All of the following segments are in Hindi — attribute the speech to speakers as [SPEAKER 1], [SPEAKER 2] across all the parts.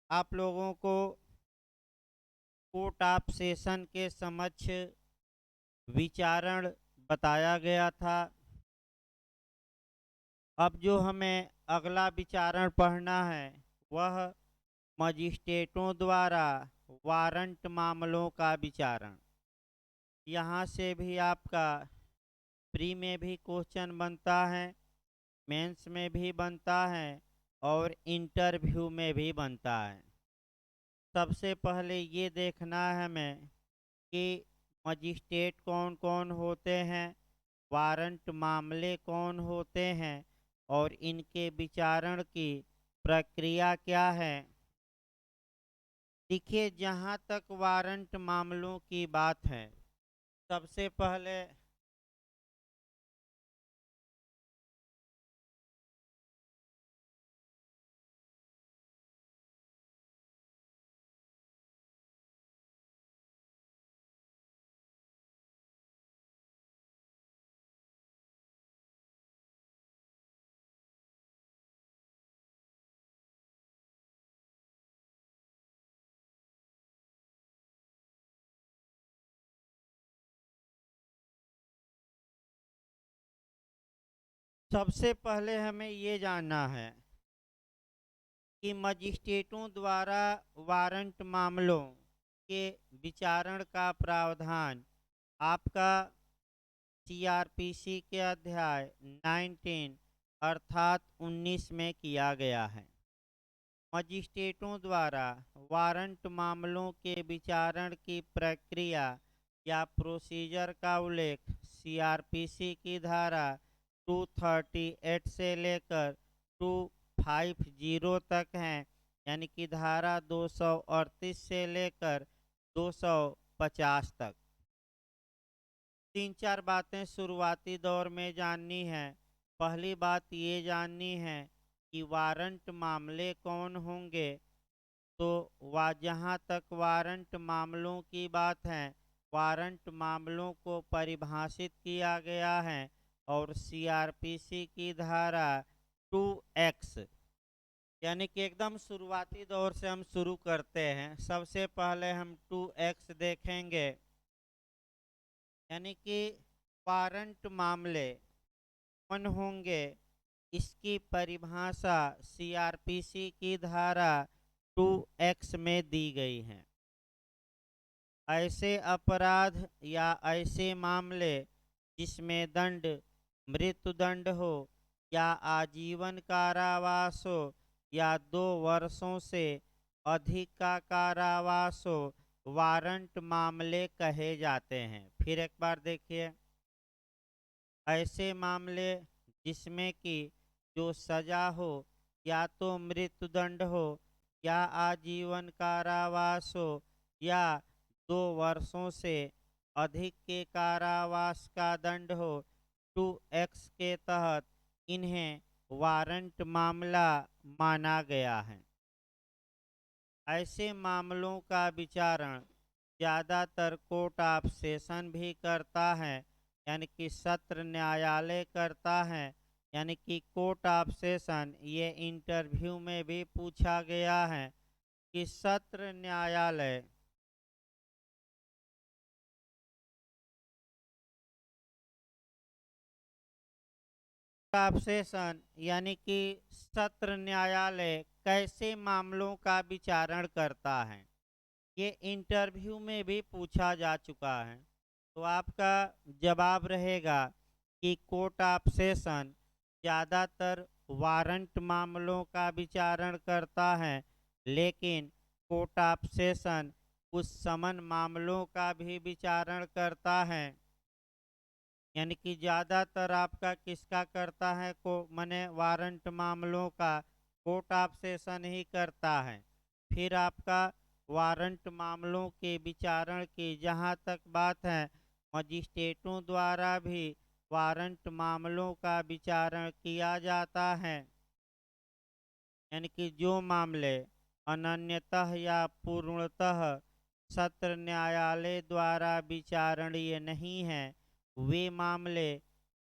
[SPEAKER 1] आप लोगों को कोर्ट ऑफ सेशन के समक्ष विचारण बताया गया था। अब जो हमें अगला विचारण पढ़ना है वह मजिस्ट्रेटों द्वारा वारंट मामलों का विचारण। यहाँ से भी आपका प्री में भी क्वेश्चन बनता है, मेंस में भी बनता है और इंटरव्यू में भी बनता है। सबसे पहले ये देखना है हमें कि मजिस्ट्रेट कौन कौन होते हैं, वारंट मामले कौन होते हैं और इनके विचारण की प्रक्रिया क्या है। देखिए, जहाँ तक वारंट मामलों की बात है, सबसे पहले हमें ये जानना है कि मजिस्ट्रेटों द्वारा वारंट मामलों के विचारण का प्रावधान आपका सीआरपीसी के अध्याय 19 अर्थात 19 में किया गया है। मजिस्ट्रेटों द्वारा वारंट मामलों के विचारण की प्रक्रिया या प्रोसीजर का उल्लेख सीआरपीसी की धारा 238 से लेकर 250 तक है, यानी कि धारा 238 से लेकर 250 तक। तीन चार बातें शुरुआती दौर में जाननी है। पहली बात ये जाननी है कि वारंट मामले कौन होंगे। तो जहाँ तक वारंट मामलों की बात है, वारंट मामलों को परिभाषित किया गया है और सीआरपीसी की धारा 2X, यानी कि एकदम शुरुआती दौर से हम शुरू करते हैं। सबसे पहले हम 2X देखेंगे, यानी कि वारंट मामले कौन होंगे, इसकी परिभाषा सीआरपीसी की धारा 2X में दी गई है। ऐसे अपराध या ऐसे मामले जिसमें दंड मृत्युदंड हो या आजीवन कारावास हो या 2 वर्षों से अधिक का कारावास हो, वारंट मामले कहे जाते हैं। फिर एक बार देखिए, ऐसे मामले जिसमें कि जो सजा हो या तो मृत्युदंड हो या आजीवन कारावास हो या 2 वर्षों से अधिक के कारावास का दंड हो, 2X के तहत इन्हें वारंट मामला माना गया है। ऐसे मामलों का विचारण ज़्यादातर कोर्ट ऑफ सेशन भी करता है, यानी कि सत्र न्यायालय करता है। यानी कि कोर्ट ऑफ सेशन, ये इंटरव्यू में भी पूछा गया है कि सत्र न्यायालय ऑफ सेशन यानी कि सत्र न्यायालय कैसे मामलों का विचारण करता है, ये इंटरव्यू में भी पूछा जा चुका है। तो आपका जवाब रहेगा कि कोर्ट ऑफ सेशन ज़्यादातर वारंट मामलों का विचारण करता है, लेकिन कोर्ट ऑफ सेशन कुछ समन मामलों का भी विचारण करता है। यानी कि ज़्यादातर आपका किसका करता है, को मने वारंट मामलों का कोर्ट ऑफ सेशन ही करता है। फिर आपका वारंट मामलों के विचारण की जहाँ तक बात है, मजिस्ट्रेटों द्वारा भी वारंट मामलों का विचारण किया जाता है। यानी कि जो मामले अनन्यतः या पूर्णतः सत्र न्यायालय द्वारा विचारणीय नहीं है, वे मामले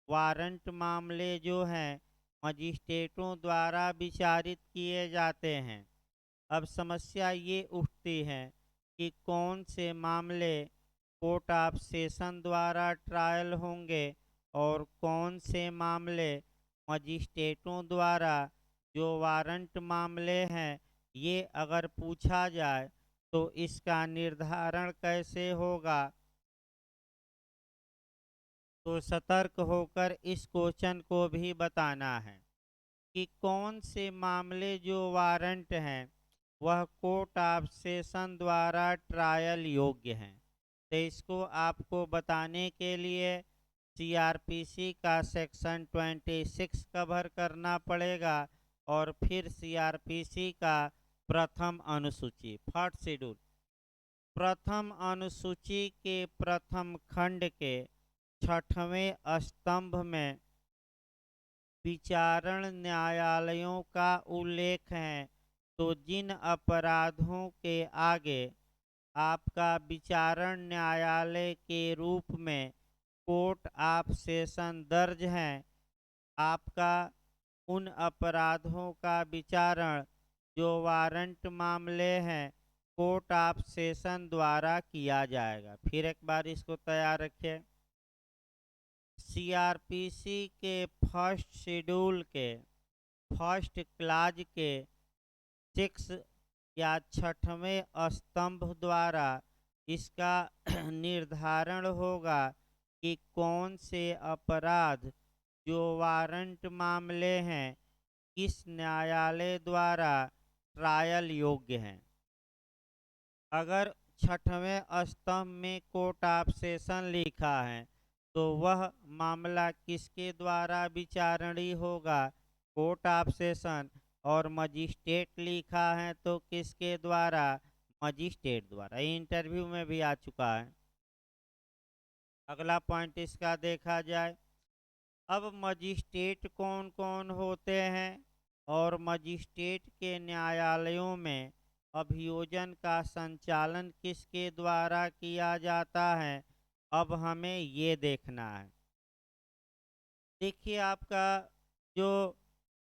[SPEAKER 1] वारंट मामले जो हैं मजिस्ट्रेटों द्वारा विचारित किए जाते हैं। अब समस्या ये उठती है कि कौन से मामले कोर्ट ऑफ सेशन द्वारा ट्रायल होंगे और कौन से मामले मजिस्ट्रेटों द्वारा। जो वारंट मामले हैं, ये अगर पूछा जाए तो इसका निर्धारण कैसे होगा। तो सतर्क होकर इस क्वेश्चन को भी बताना है कि कौन से मामले जो वारंट हैं वह कोर्ट ऑफ सेशन द्वारा ट्रायल योग्य हैं। तो इसको आपको बताने के लिए सीआरपीसी का सेक्शन 26 कवर करना पड़ेगा और फिर सीआरपीसी का प्रथम अनुसूची फर्स्ट शेड्यूल प्रथम अनुसूची के प्रथम खंड के छठवें स्तंभ में विचारण न्यायालयों का उल्लेख है। तो जिन अपराधों के आगे आपका विचारण न्यायालय के रूप में कोर्ट ऑफ सेशन दर्ज है, आपका उन अपराधों का विचारण जो वारंट मामले हैं कोर्ट ऑफ सेशन द्वारा किया जाएगा। फिर एक बार इसको तैयार रखिए। सीआरपीसी के फर्स्ट शेड्यूल के फर्स्ट क्लाज के 6 या छठवें स्तंभ द्वारा इसका निर्धारण होगा कि कौन से अपराध जो वारंट मामले हैं किस न्यायालय द्वारा ट्रायल योग्य हैं। अगर छठवें स्तंभ में कोर्ट ऑफ सेशन लिखा है तो वह मामला किसके द्वारा विचारणीय होगा, कोर्ट ऑफ सेशन। और मजिस्ट्रेट लिखा है तो किसके द्वारा, मजिस्ट्रेट द्वारा। इंटरव्यू में भी आ चुका है। अगला पॉइंट इसका देखा जाए। अब मजिस्ट्रेट कौन कौन होते हैं और मजिस्ट्रेट के न्यायालयों में अभियोजन का संचालन किसके द्वारा किया जाता है, अब हमें ये देखना है। देखिए, आपका जो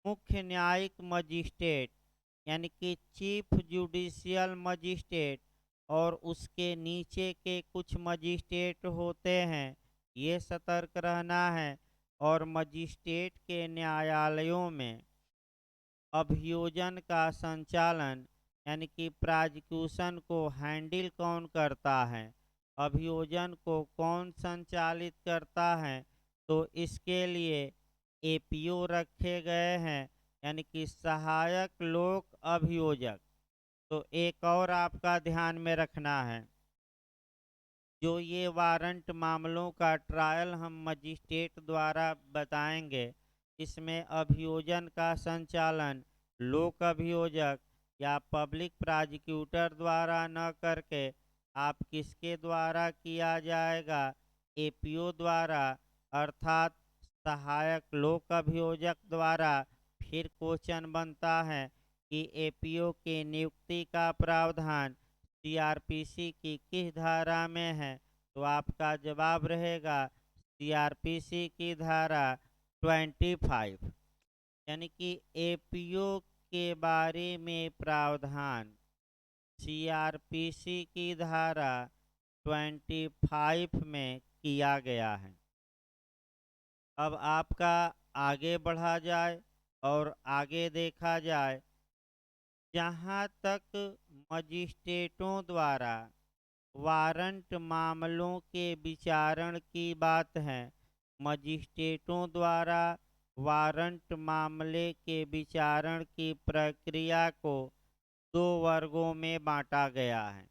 [SPEAKER 1] मुख्य न्यायिक मजिस्ट्रेट यानी कि चीफ जुडिशियल मजिस्ट्रेट और उसके नीचे के कुछ मजिस्ट्रेट होते हैं, ये सतर्क रहना है। और मजिस्ट्रेट के न्यायालयों में अभियोजन का संचालन यानी कि प्रोसिक्यूशन को हैंडल कौन करता है, अभियोजन को कौन संचालित करता है, तो इसके लिए एपीओ रखे गए हैं यानी कि सहायक लोक अभियोजक। तो एक और आपका ध्यान में रखना है, जो ये वारंट मामलों का ट्रायल हम मजिस्ट्रेट द्वारा बताएंगे, इसमें अभियोजन का संचालन लोक अभियोजक या पब्लिक प्रोसिक्यूटर द्वारा न करके आप किसके द्वारा किया जाएगा, एपीओ द्वारा अर्थात सहायक लोक अभियोजक द्वारा। फिर क्वेश्चन बनता है कि एपीओ के नियुक्ति का प्रावधान सीआरपीसी की किस धारा में है, तो आपका जवाब रहेगा सीआरपीसी की धारा 25 यानी कि एपीओ के बारे में प्रावधान सीआरपीसी की धारा 25 में किया गया है। अब आपका आगे बढ़ा जाए और आगे देखा जाए, जहाँ तक मजिस्ट्रेटों द्वारा वारंट मामलों के विचारण की बात है, मजिस्ट्रेटों द्वारा वारंट मामले के विचारण की प्रक्रिया को 2 वर्गों में बांटा गया है।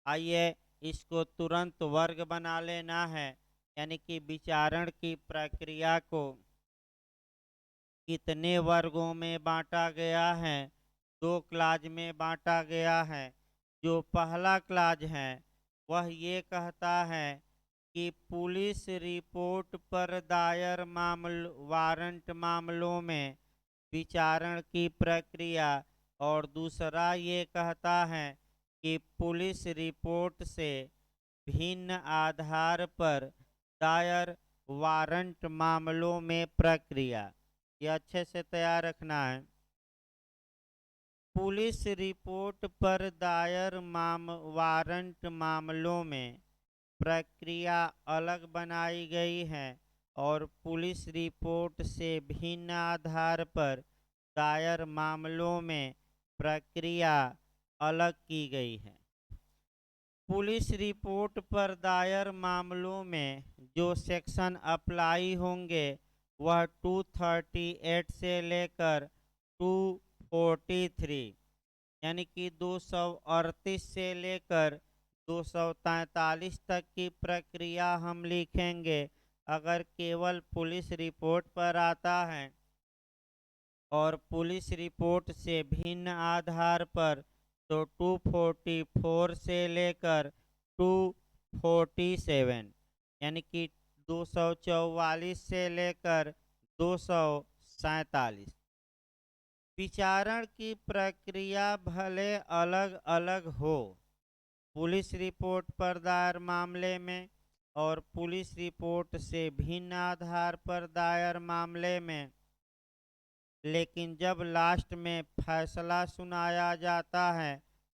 [SPEAKER 1] आइए इसको तुरंत वर्ग बना लेना है, यानी कि विचारण की प्रक्रिया को कितने वर्गों में बांटा गया है, 2 क्लाज में बांटा गया है। जो पहला क्लाज है वह ये कहता है कि पुलिस रिपोर्ट पर दायर वारंट मामलों में विचारण की प्रक्रिया, और दूसरा ये कहता है कि पुलिस रिपोर्ट से भिन्न आधार पर दायर वारंट मामलों में प्रक्रिया। ये अच्छे से तैयार रखना है। पुलिस रिपोर्ट पर दायर वारंट मामलों में प्रक्रिया अलग बनाई गई है और पुलिस रिपोर्ट से भिन्न आधार पर दायर मामलों में प्रक्रिया अलग की गई है। पुलिस रिपोर्ट पर दायर मामलों में जो सेक्शन अप्लाई होंगे वह 238 से लेकर 243 यानी कि 238 से लेकर 243 तक की प्रक्रिया हम लिखेंगे अगर केवल पुलिस रिपोर्ट पर आता है और पुलिस रिपोर्ट से भिन्न आधार पर तो 244 से लेकर 247 यानी कि 244 से लेकर 247। विचारण की प्रक्रिया भले अलग अलग हो पुलिस रिपोर्ट पर दायर मामले में और पुलिस रिपोर्ट से भिन्न आधार पर दायर मामले में, लेकिन जब लास्ट में फैसला सुनाया जाता है,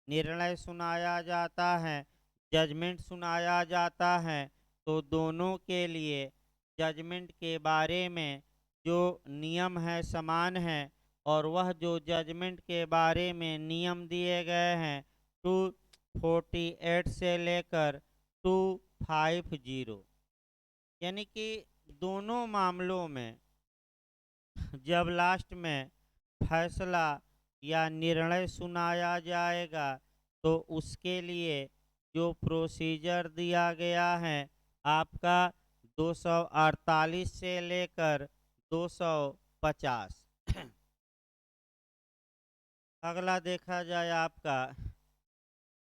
[SPEAKER 1] निर्णय सुनाया जाता है, जजमेंट सुनाया जाता है तो दोनों के लिए जजमेंट के बारे में जो नियम है समान है और वह जो जजमेंट के बारे में नियम दिए गए हैं 248 से लेकर 250 यानी कि दोनों मामलों में जब लास्ट में फैसला या निर्णय सुनाया जाएगा तो उसके लिए जो प्रोसीजर दिया गया है आपका 248 से लेकर 250। अगला देखा जाए आपका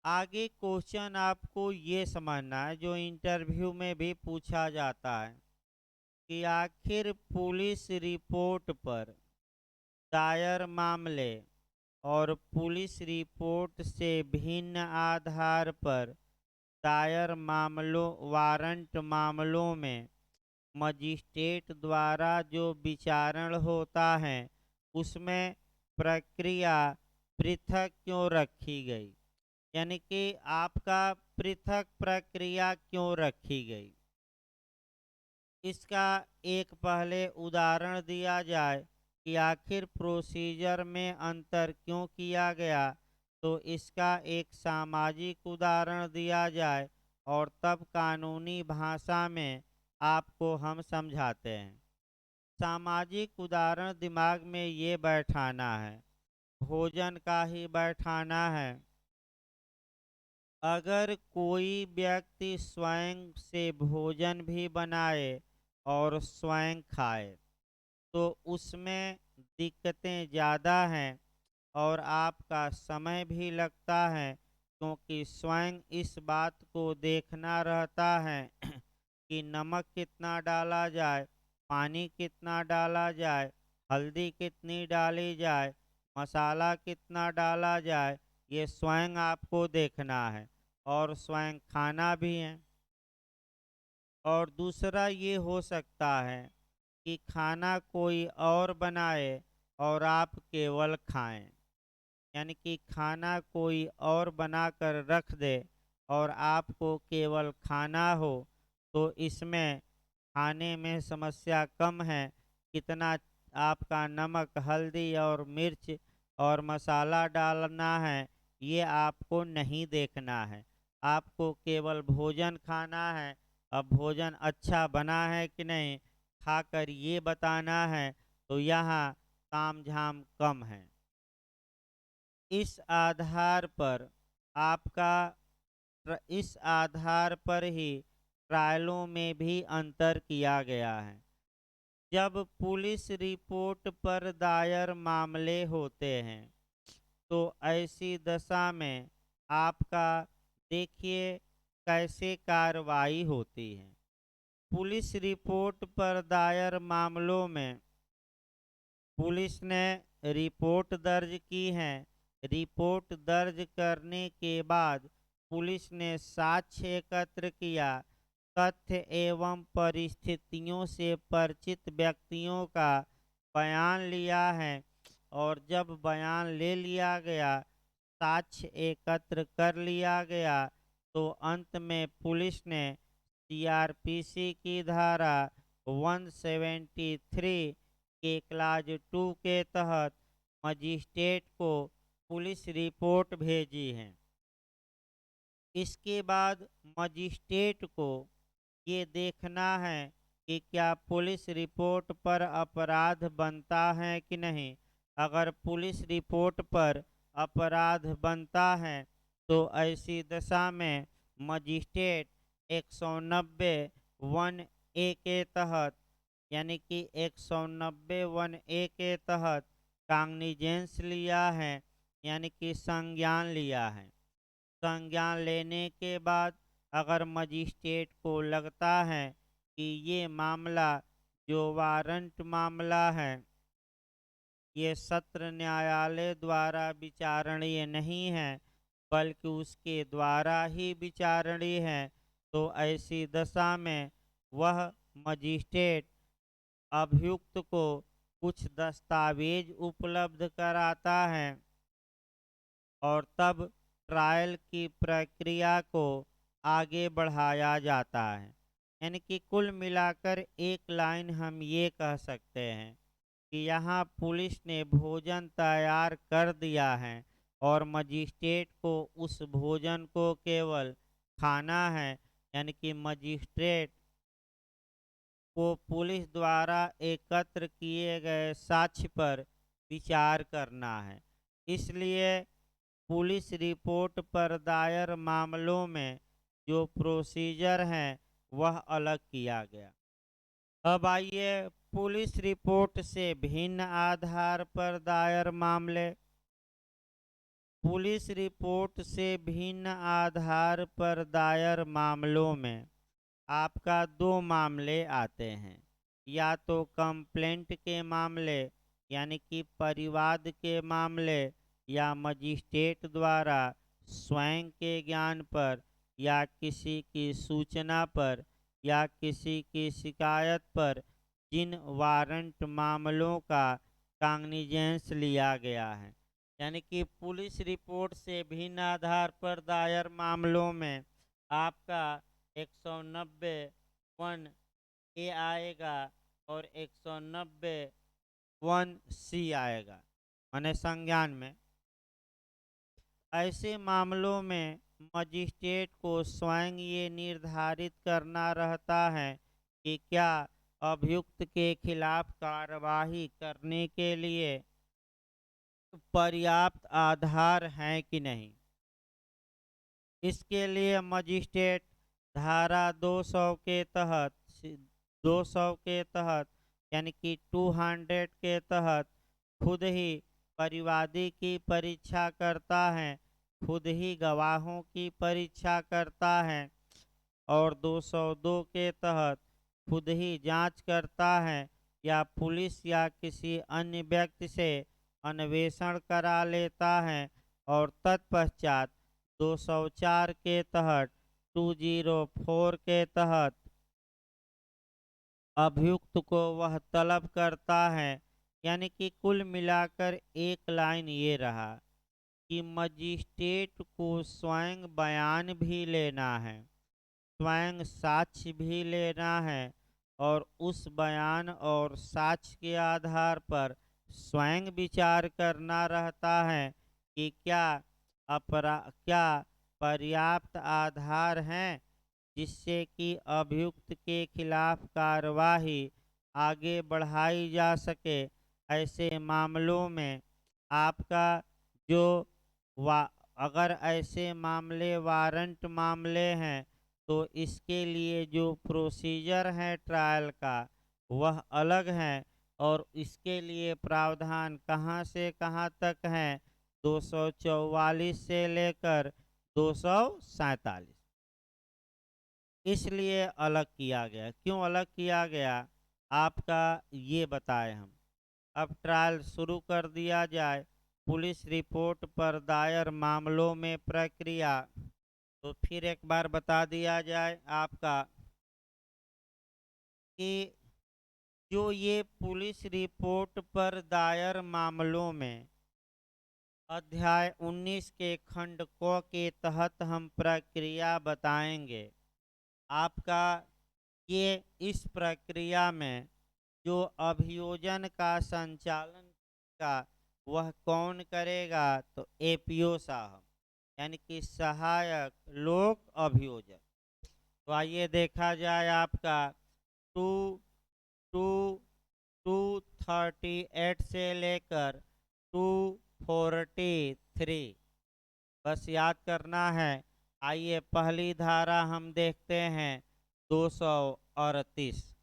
[SPEAKER 1] आगे क्वेश्चन आपको ये समझना है जो इंटरव्यू में भी पूछा जाता है कि आखिर पुलिस रिपोर्ट पर दायर मामले और पुलिस रिपोर्ट से भिन्न आधार पर दायर वारंट मामलों में मजिस्ट्रेट द्वारा जो विचारण होता है उसमें प्रक्रिया पृथक क्यों रखी गई, यानी कि आपका पृथक प्रक्रिया क्यों रखी गई। इसका एक पहले उदाहरण दिया जाए कि आखिर प्रोसीजर में अंतर क्यों किया गया तो इसका एक सामाजिक उदाहरण दिया जाए और तब कानूनी भाषा में आपको हम समझाते हैं। सामाजिक उदाहरण दिमाग में ये बैठाना है, भोजन का ही बैठाना है। अगर कोई व्यक्ति स्वयं से भोजन भी बनाए और स्वयं खाए तो उसमें दिक्कतें ज़्यादा हैं और आपका समय भी लगता है क्योंकि स्वयं इस बात को देखना रहता है कि नमक कितना डाला जाए, पानी कितना डाला जाए, हल्दी कितनी डाली जाए, मसाला कितना डाला जाए, ये स्वयं आपको देखना है और स्वयं खाना भी है। और दूसरा ये हो सकता है कि खाना कोई और बनाए और आप केवल खाएं, यानी कि खाना कोई और बनाकर रख दे और आपको केवल खाना हो तो इसमें खाने में समस्या कम है, कितना आपका नमक, हल्दी और मिर्च और मसाला डालना है ये आपको नहीं देखना है, आपको केवल भोजन खाना है। अब भोजन अच्छा बना है कि नहीं खाकर ये बताना है तो यहाँ तामझाम कम है। इस आधार पर आपका इस आधार पर ही ट्रायलों में भी अंतर किया गया है। जब पुलिस रिपोर्ट पर दायर मामले होते हैं तो ऐसी दशा में आपका देखिए कैसे कार्रवाई होती है। पुलिस रिपोर्ट पर दायर मामलों में पुलिस ने रिपोर्ट दर्ज की है। रिपोर्ट दर्ज करने के बाद पुलिस ने साक्ष्य एकत्र किया, तथ्य एवं परिस्थितियों से परिचित व्यक्तियों का बयान लिया है और जब बयान ले लिया गया, साक्ष्य एकत्र कर लिया गया, तो अंत में पुलिस ने सीआरपीसी की धारा 173 के क्लाज 2 के तहत मजिस्ट्रेट को पुलिस रिपोर्ट भेजी है। इसके बाद मजिस्ट्रेट को ये देखना है कि क्या पुलिस रिपोर्ट पर अपराध बनता है कि नहीं। अगर पुलिस रिपोर्ट पर अपराध बनता है तो ऐसी दशा में मजिस्ट्रेट 190 वन ए के तहत, यानी कि 190 वन ए के तहत काग्निजेंस लिया है, यानी कि संज्ञान लिया है। संज्ञान लेने के बाद अगर मजिस्ट्रेट को लगता है कि ये मामला जो वारंट मामला है ये सत्र न्यायालय द्वारा विचारणीय नहीं है बल्कि उसके द्वारा ही विचारणीय है, तो ऐसी दशा में वह मजिस्ट्रेट अभियुक्त को कुछ दस्तावेज उपलब्ध कराता है और तब ट्रायल की प्रक्रिया को आगे बढ़ाया जाता है। यानी कि कुल मिलाकर एक लाइन हम ये कह सकते हैं कि यहाँ पुलिस ने भोजन तैयार कर दिया है और मजिस्ट्रेट को उस भोजन को केवल खाना है। यानी कि मजिस्ट्रेट को पुलिस द्वारा एकत्र किए गए साक्ष्य पर विचार करना है। इसलिए पुलिस रिपोर्ट पर दायर मामलों में जो प्रोसीजर है वह अलग किया गया। अब आइए पुलिस रिपोर्ट से भिन्न आधार पर दायर मामले। पुलिस रिपोर्ट से भिन्न आधार पर दायर मामलों में आपका दो मामले आते हैं, या तो कंप्लेंट के मामले यानी कि परिवाद के मामले, या मजिस्ट्रेट द्वारा स्वयं के ज्ञान पर या किसी की सूचना पर या किसी की शिकायत पर जिन वारंट मामलों का काग्निजेंस लिया गया है। यानी कि पुलिस रिपोर्ट से भिन्न आधार पर दायर मामलों में आपका 190 वन ए आएगा और 190 वन सी आएगा, माने संज्ञान में। ऐसे मामलों में मजिस्ट्रेट को स्वयं ये निर्धारित करना रहता है कि क्या अभियुक्त के खिलाफ कार्यवाही करने के लिए पर्याप्त आधार हैं कि नहीं। इसके लिए मजिस्ट्रेट धारा 200 के तहत 200 के तहत यानी कि 200 के तहत खुद ही परिवादी की परीक्षा करता है, खुद ही गवाहों की परीक्षा करता है और 202 के तहत खुद ही जांच करता है या पुलिस या किसी अन्य व्यक्ति से अन्वेषण करा लेता है और तत्पश्चात 204 के तहत 204 के तहत अभियुक्त को वह तलब करता है। यानी कि कुल मिलाकर एक लाइन ये रहा कि मजिस्ट्रेट को स्वयं बयान भी लेना है, स्वयं साक्ष्य भी लेना है और उस बयान और साक्ष्य के आधार पर स्वयं विचार करना रहता है कि क्या पर्याप्त आधार हैं जिससे कि अभियुक्त के खिलाफ कार्यवाही आगे बढ़ाई जा सके। ऐसे मामलों में आपका जो वा अगर ऐसे मामले वारंट मामले हैं तो इसके लिए जो प्रोसीजर है ट्रायल का वह अलग है और इसके लिए प्रावधान कहाँ से कहाँ तक हैं 244 से लेकर 247, इसलिए अलग किया गया। क्यों अलग किया गया आपका ये बताएं हम। अब ट्रायल शुरू कर दिया जाए। पुलिस रिपोर्ट पर दायर मामलों में प्रक्रिया तो फिर एक बार बता दिया जाए आपका कि जो ये पुलिस रिपोर्ट पर दायर मामलों में अध्याय 19 के खंड क के तहत हम प्रक्रिया बताएंगे। आपका ये इस प्रक्रिया में जो अभियोजन का संचालन का वह कौन करेगा, तो एपीओ साहब, यानी कि सहायक लोक अभियोजक। तो आइए देखा जाए आपका टू टू 238 से लेकर 243, बस याद करना है। आइए पहली धारा हम देखते हैं 238।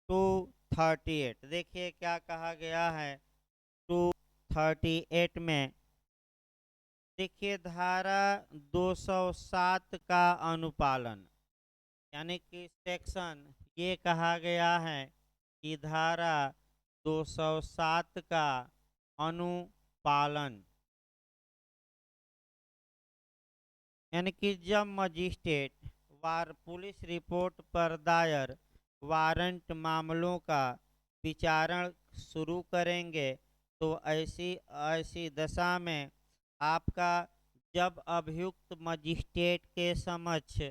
[SPEAKER 1] 238 देखिए क्या कहा गया है 238 में। देखिए धारा 207 का अनुपालन, यानी कि सेक्शन ये कहा गया है कि धारा 207 का अनुपालन, यानी कि जब मजिस्ट्रेट पुलिस रिपोर्ट पर दायर वारंट मामलों का विचारण शुरू करेंगे, तो ऐसी ऐसी दशा में आपका जब अभियुक्त मजिस्ट्रेट के समक्ष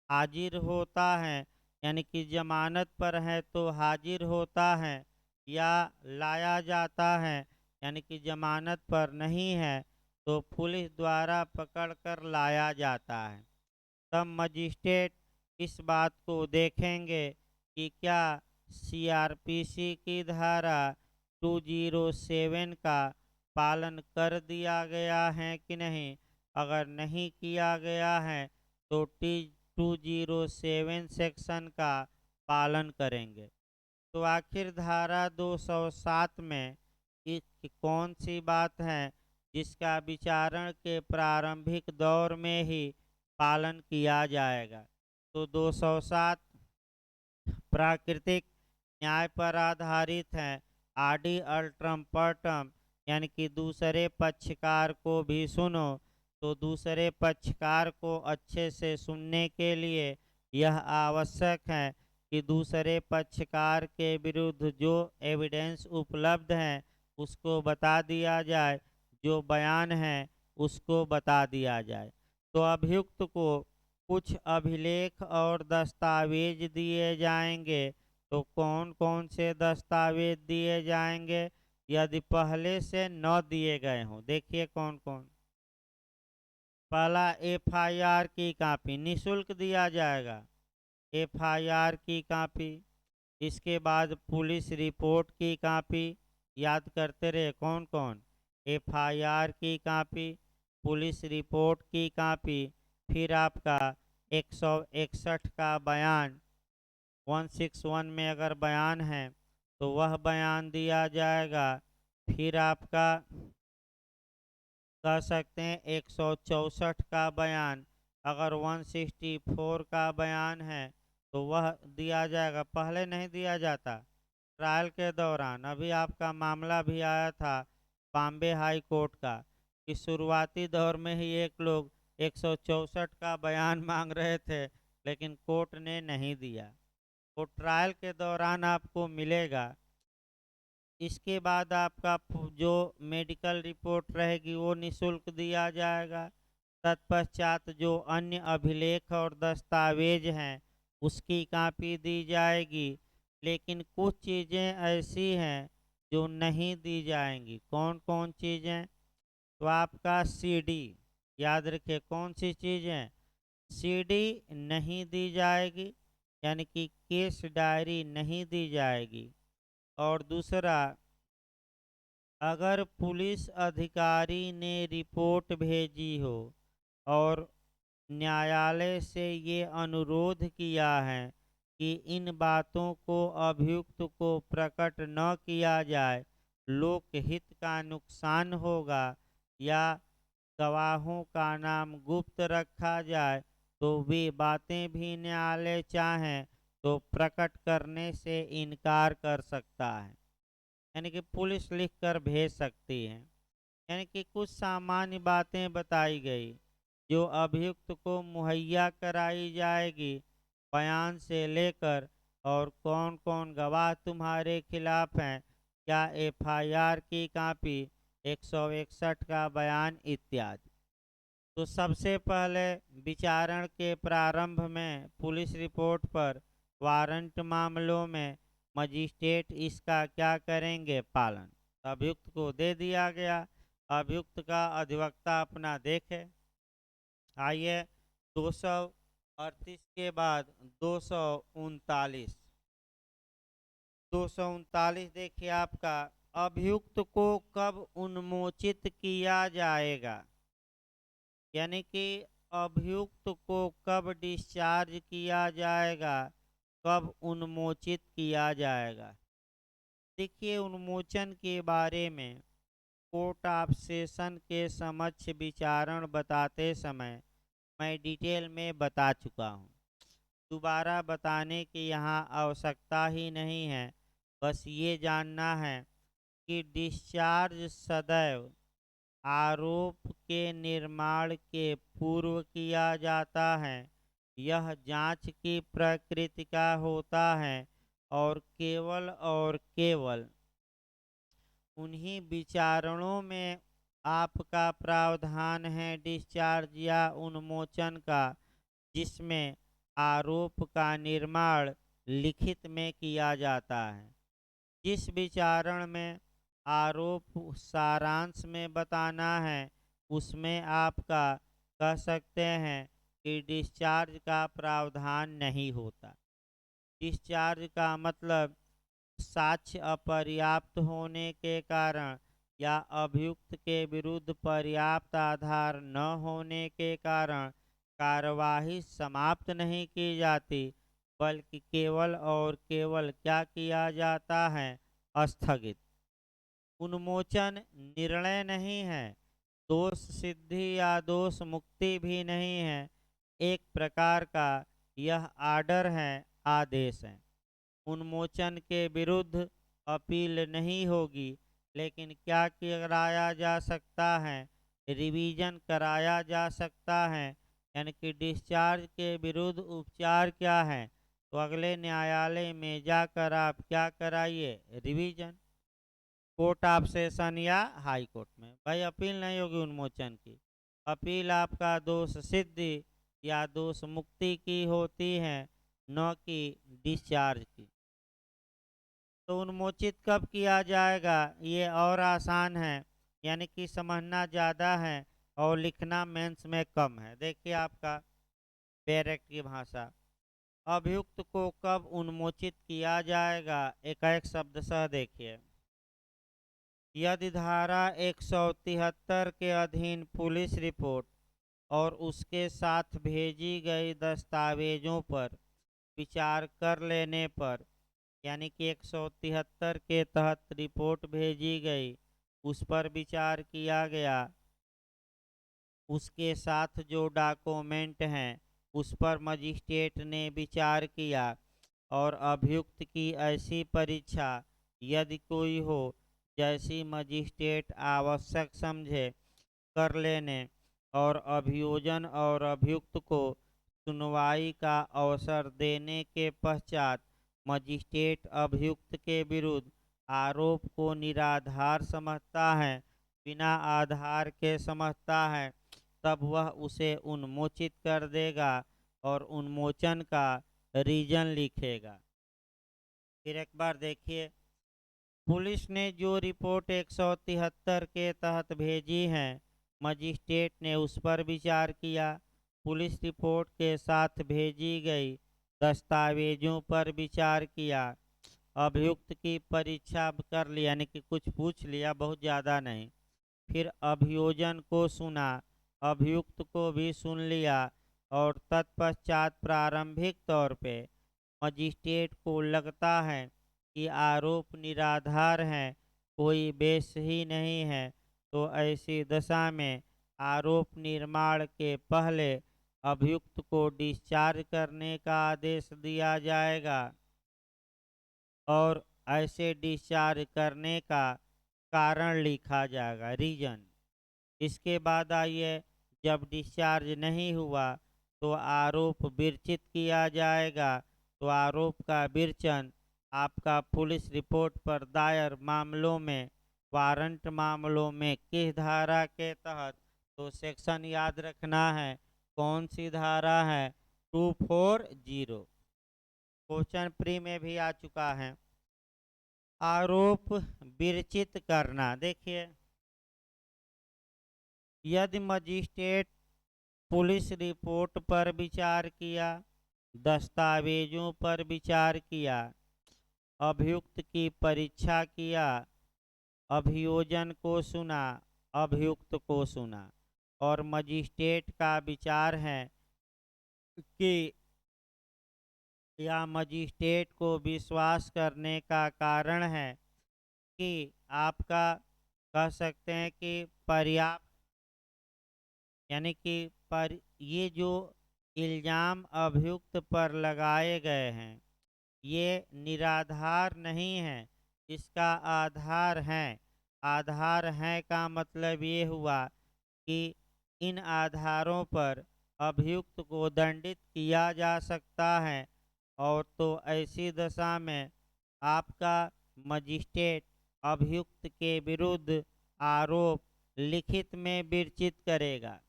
[SPEAKER 1] हाजिर होता है, यानी कि जमानत पर है तो हाजिर होता है, या लाया जाता है यानी कि जमानत पर नहीं है तो पुलिस द्वारा पकड़कर लाया जाता है, तब मजिस्ट्रेट इस बात को देखेंगे कि क्या सीआरपीसी की धारा 207 का पालन कर दिया गया है कि नहीं। अगर नहीं किया गया है तो 207 सेक्शन का पालन करेंगे। तो आखिर धारा 207 में कौन सी बात है जिसका विचारण के प्रारंभिक दौर में ही पालन किया जाएगा। तो 207 प्राकृतिक न्याय पर आधारित है। आडि अल्ट्रम पर्टम, यानी कि दूसरे पक्षकार को भी सुनो। तो दूसरे पक्षकार को अच्छे से सुनने के लिए यह आवश्यक है कि दूसरे पक्षकार के विरुद्ध जो एविडेंस उपलब्ध है उसको बता दिया जाए, जो बयान है उसको बता दिया जाए। तो अभियुक्त को कुछ अभिलेख और दस्तावेज दिए जाएंगे। तो कौन कौन से दस्तावेज दिए जाएंगे यदि पहले से न दिए गए हों। देखिए कौन कौन। पहला एफआईआर की कॉपी निःशुल्क दिया जाएगा, एफआईआर की कॉपी। इसके बाद पुलिस रिपोर्ट की कॉपी, याद करते रहे कौन कौन। एफआईआर की कॉपी, पुलिस रिपोर्ट की कॉपी, फिर आपका 161 का बयान, 161 में अगर बयान है तो वह बयान दिया जाएगा। फिर आपका कह सकते हैं 164 का बयान, अगर 164 का बयान है तो वह दिया जाएगा। पहले नहीं दिया जाता, ट्रायल के दौरान। अभी आपका मामला भी आया था बॉम्बे हाई कोर्ट का कि शुरुआती दौर में ही एक लोग 164 का बयान मांग रहे थे लेकिन कोर्ट ने नहीं दिया। वो ट्रायल के दौरान आपको मिलेगा। इसके बाद आपका जो मेडिकल रिपोर्ट रहेगी वो निःशुल्क दिया जाएगा। तत्पश्चात जो अन्य अभिलेख और दस्तावेज हैं उसकी कॉपी दी जाएगी। लेकिन कुछ चीज़ें ऐसी हैं जो नहीं दी जाएंगी। कौन कौन चीज़ें। तो आपका सीडी, याद रखिए कौन सी चीज़ें। सीडी नहीं दी जाएगी, यानी कि केस डायरी नहीं दी जाएगी। और दूसरा, अगर पुलिस अधिकारी ने रिपोर्ट भेजी हो और न्यायालय से ये अनुरोध किया है कि इन बातों को अभियुक्त को प्रकट न किया जाए, लोकहित का नुकसान होगा, या गवाहों का नाम गुप्त रखा जाए, तो वे बातें भी न्यायालय चाहें तो प्रकट करने से इनकार कर सकता है, यानी कि पुलिस लिख कर भेज सकती है। यानी कि कुछ सामान्य बातें बताई गई जो अभियुक्त को मुहैया कराई जाएगी, बयान से लेकर और कौन कौन गवाह तुम्हारे खिलाफ हैं, क्या एफआईआर की कॉपी, 161 का बयान इत्यादि। तो सबसे पहले विचारण के प्रारंभ में पुलिस रिपोर्ट पर वारंट मामलों में मजिस्ट्रेट इसका क्या करेंगे, पालन। अभियुक्त को दे दिया गया, अभियुक्त का अधिवक्ता अपना देखे। आइए 238 के बाद 239, 239 देखिए आपका, अभियुक्त को कब उन्मोचित किया जाएगा, यानी कि अभियुक्त को कब डिस्चार्ज किया जाएगा, कब उन्मोचित किया जाएगा। देखिए उन्मोचन के बारे में कोर्ट ऑफ सेशन के समक्ष विचारण बताते समय मैं डिटेल में बता चुका हूँ, दोबारा बताने की यहाँ आवश्यकता ही नहीं है। बस ये जानना है कि डिस्चार्ज सदैव आरोप के निर्माण के पूर्व किया जाता है। यह जांच की प्रकृति का होता है और केवल उन्हीं विचारणों में आपका प्रावधान है डिस्चार्ज या उन्मोचन का जिसमें आरोप का निर्माण लिखित में किया जाता है। जिस विचारण में आरोप सारांश में बताना है उसमें आपका कह सकते हैं कि डिस्चार्ज का प्रावधान नहीं होता। डिस्चार्ज का मतलब साक्ष्य अपर्याप्त होने के कारण या अभियुक्त के विरुद्ध पर्याप्त आधार न होने के कारण कार्यवाही समाप्त नहीं की जाती, बल्कि केवल और केवल क्या किया जाता है, स्थगित। उन्मोचन निर्णय नहीं है, दोष सिद्धि या दोष मुक्ति भी नहीं है, एक प्रकार का यह आर्डर है, आदेश है। उन्मोचन के विरुद्ध अपील नहीं होगी, लेकिन क्या कराया जा सकता है, रिवीजन कराया जा सकता है। यानी कि डिस्चार्ज के विरुद्ध उपचार क्या है, तो अगले न्यायालय में जाकर आप क्या कराइए, रिवीजन, कोर्ट ऑफ सेशन या हाई कोर्ट में। भाई अपील नहीं होगी उन्मोचन की, अपील आपका दोष सिद्धि या दोष मुक्ति की होती है, न कि डिस्चार्ज की। तो उन्मोचित कब किया जाएगा, ये और आसान है, यानी कि समझना ज़्यादा है और लिखना मेंस में कम है। देखिए आपका बैरक की भाषा, अभियुक्त को कब उन्मोचित किया जाएगा, एक एक शब्द सह देखिए। यदि धारा 173 के अधीन पुलिस रिपोर्ट और उसके साथ भेजी गई दस्तावेजों पर विचार कर लेने पर, यानी कि 173 के तहत रिपोर्ट भेजी गई, उस पर विचार किया गया, उसके साथ जो डॉक्यूमेंट हैं उस पर मजिस्ट्रेट ने विचार किया और अभियुक्त की ऐसी परीक्षा यदि कोई हो जैसी मजिस्ट्रेट आवश्यक समझे कर लेने और अभियोजन और अभियुक्त को सुनवाई का अवसर देने के पश्चात मजिस्ट्रेट अभियुक्त के विरुद्ध आरोप को निराधार समझता है, बिना आधार के समझता है, तब वह उसे उन्मोचित कर देगा और उन्मोचन का रीजन लिखेगा। फिर एक बार देखिए, पुलिस ने जो रिपोर्ट 173 के तहत भेजी है, मजिस्ट्रेट ने उस पर विचार किया, पुलिस रिपोर्ट के साथ भेजी गई दस्तावेजों पर विचार किया, अभियुक्त की परीक्षा कर लिया, यानी कि कुछ पूछ लिया, बहुत ज़्यादा नहीं, फिर अभियोजन को सुना, अभियुक्त को भी सुन लिया और तत्पश्चात प्रारंभिक तौर पे मजिस्ट्रेट को लगता है कि आरोप निराधार है, कोई बेस ही नहीं है, तो ऐसी दशा में आरोप निर्माण के पहले अभियुक्त को डिस्चार्ज करने का आदेश दिया जाएगा और ऐसे डिस्चार्ज करने का कारण लिखा जाएगा, रीजन। इसके बाद आइए, जब डिस्चार्ज नहीं हुआ तो आरोप विरचित किया जाएगा तो आरोप का विवेचन आपका पुलिस रिपोर्ट पर दायर मामलों में, वारंट मामलों में किस धारा के तहत, तो सेक्शन याद रखना है कौन सी धारा है, 240। क्वेश्चन प्री में भी आ चुका है। आरोप विरचित करना, देखिए यदि मजिस्ट्रेट पुलिस रिपोर्ट पर विचार किया, दस्तावेजों पर विचार किया, अभियुक्त की परीक्षा किया, अभियोजन को सुना, अभियुक्त को सुना, और मजिस्ट्रेट का विचार है कि या मजिस्ट्रेट को विश्वास करने का कारण है कि आपका कह सकते हैं कि पर्याप्त, यानी कि पर ये जो इल्ज़ाम अभियुक्त पर लगाए गए हैं ये निराधार नहीं है, इसका आधार है। आधार है का मतलब ये हुआ कि इन आधारों पर अभियुक्त को दंडित किया जा सकता है, और तो ऐसी दशा में आपका मजिस्ट्रेट अभियुक्त के विरुद्ध आरोप लिखित में विरचित करेगा।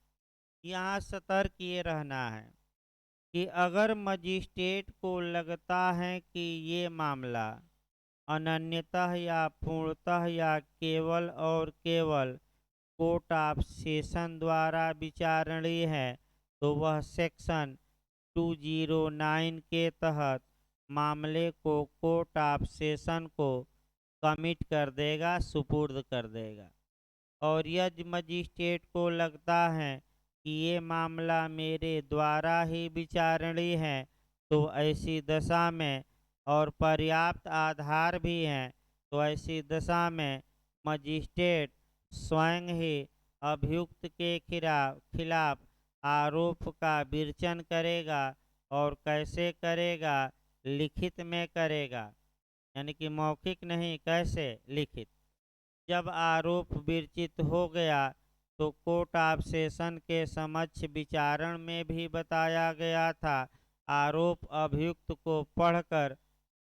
[SPEAKER 1] यहाँ सतर्क ये रहना है कि अगर मजिस्ट्रेट को लगता है कि ये मामला अनन्यतः या पूर्णतः या केवल और केवल कोर्ट ऑफ सेशन द्वारा विचारणीय है, तो वह सेक्शन 209 के तहत मामले को कोर्ट ऑफ सेशन को कमिट कर देगा, सुपुर्द कर देगा। और यदि मजिस्ट्रेट को लगता है कि ये मामला मेरे द्वारा ही विचारणीय है, तो ऐसी दशा में और पर्याप्त आधार भी हैं, तो ऐसी दशा में मजिस्ट्रेट स्वयं ही अभियुक्त के खिलाफ आरोप का विवेचन करेगा। और कैसे करेगा, लिखित में करेगा, यानी कि मौखिक नहीं, कैसे, लिखित। जब आरोप विरचित हो गया तो कोर्ट ऑफ सेशन के समक्ष विचारण में भी बताया गया था, आरोप अभियुक्त को पढ़कर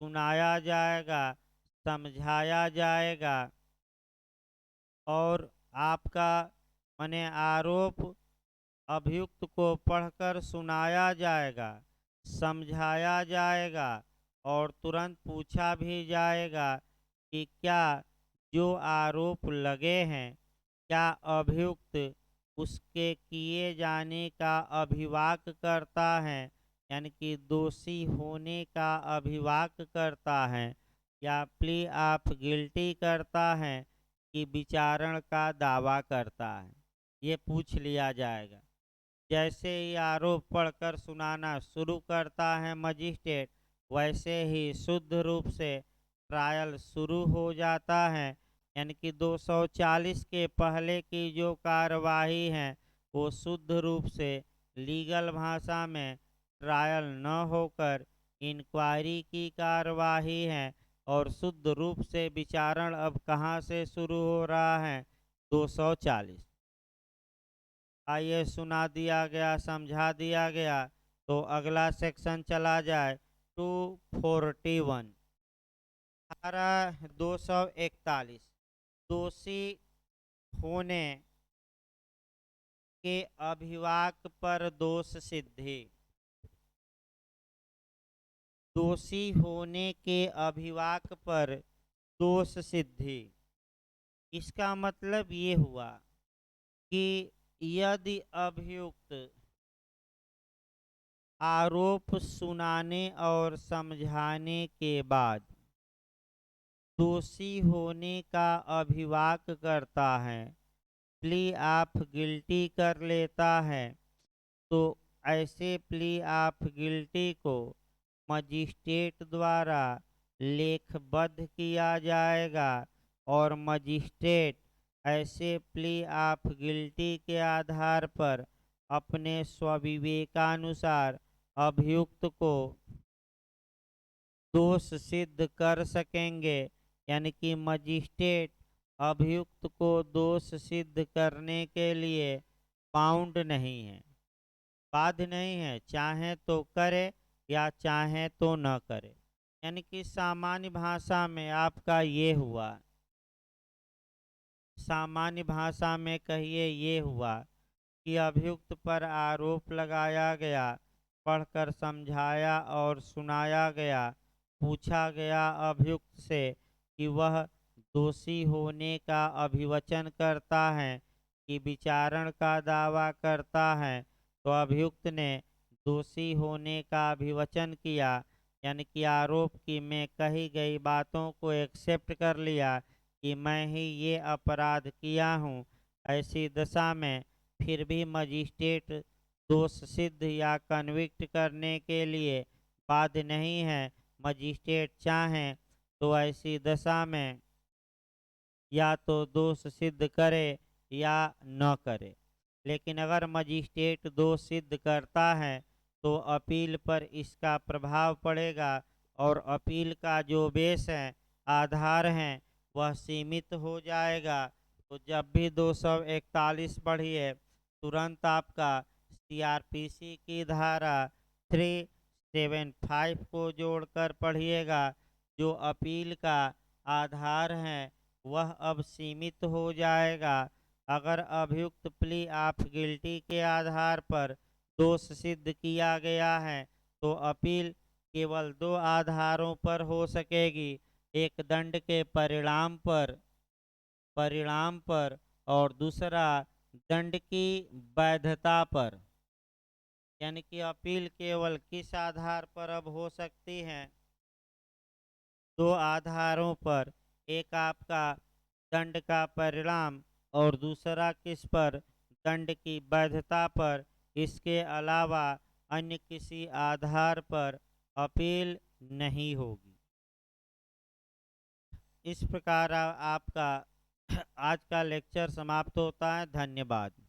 [SPEAKER 1] सुनाया जाएगा, समझाया जाएगा, और आपका माने आरोप अभियुक्त को पढ़कर सुनाया जाएगा, समझाया जाएगा, और तुरंत पूछा भी जाएगा कि क्या जो आरोप लगे हैं क्या अभियुक्त उसके किए जाने का अभिवाक करता है, यानी कि दोषी होने का अभिवाक करता है, या प्ली ऑफ गिल्टी करता है कि विचारण का दावा करता है, ये पूछ लिया जाएगा। जैसे ही आरोप पढ़कर सुनाना शुरू करता है मजिस्ट्रेट, वैसे ही शुद्ध रूप से ट्रायल शुरू हो जाता है, यानी कि 240 के पहले की जो कार्यवाही है वो शुद्ध रूप से लीगल भाषा में ट्रायल न होकर इंक्वायरी की कार्यवाही है, और शुद्ध रूप से विचारण अब कहाँ से शुरू हो रहा है, 240। आइए, सुना दिया गया, समझा दिया गया, तो अगला सेक्शन चला जाए 241। धारा 241 दोषी होने के अभिवाक पर दोष सिद्धि। दोषी होने के अभिवाक पर दोष सिद्धि, इसका मतलब ये हुआ कि यदि अभियुक्त आरोप सुनाने और समझाने के बाद दोषी होने का अभिवाक करता है, प्ली ऑफ गिल्टी कर लेता है, तो ऐसे प्ली ऑफ गिल्टी को मजिस्ट्रेट द्वारा लेखबद्ध किया जाएगा, और मजिस्ट्रेट ऐसे प्ली ऑफ गिल्टी के आधार पर अपने स्वविवेकानुसार अभियुक्त को दोष सिद्ध कर सकेंगे, यानी कि मजिस्ट्रेट अभियुक्त को दोष सिद्ध करने के लिए बाउंड नहीं है, बाध्य नहीं है, चाहे तो करे या चाहें तो न करें। यानी कि सामान्य भाषा में आपका ये हुआ, सामान्य भाषा में कहिए ये हुआ कि अभियुक्त पर आरोप लगाया गया, पढ़कर समझाया और सुनाया गया, पूछा गया अभियुक्त से कि वह दोषी होने का अभिवचन करता है कि विचारण का दावा करता है, तो अभियुक्त ने दोषी होने का अभिवचन किया, यानी कि आरोप की मैं कही गई बातों को एक्सेप्ट कर लिया कि मैं ही ये अपराध किया हूँ। ऐसी दशा में फिर भी मजिस्ट्रेट दोष सिद्ध या कन्विक्ट करने के लिए बाध्य नहीं है। मजिस्ट्रेट चाहें तो ऐसी दशा में या तो दोष सिद्ध करे या न करे। लेकिन अगर मजिस्ट्रेट दोष सिद्ध करता है तो अपील पर इसका प्रभाव पड़ेगा और अपील का जो बेस है, आधार हैं, वह सीमित हो जाएगा। तो जब भी 241 पढ़िए, तुरंत आपका सीआरपीसी की धारा 375 को जोड़कर पढ़िएगा। जो अपील का आधार है वह अब सीमित हो जाएगा। अगर अभियुक्त प्ली ऑफ गिल्टी के आधार पर दोष सिद्ध किया गया है तो अपील केवल दो आधारों पर हो सकेगी, एक दंड के परिणाम पर और दूसरा दंड की वैधता पर। यानी कि अपील केवल किस आधार पर अब हो सकती है? दो आधारों पर, एक आपका दंड का परिणाम और दूसरा किस पर? दंड की वैधता पर। इसके अलावा अन्य किसी आधार पर अपील नहीं होगी। इस प्रकार आपका आज का लेक्चर समाप्त होता है। धन्यवाद।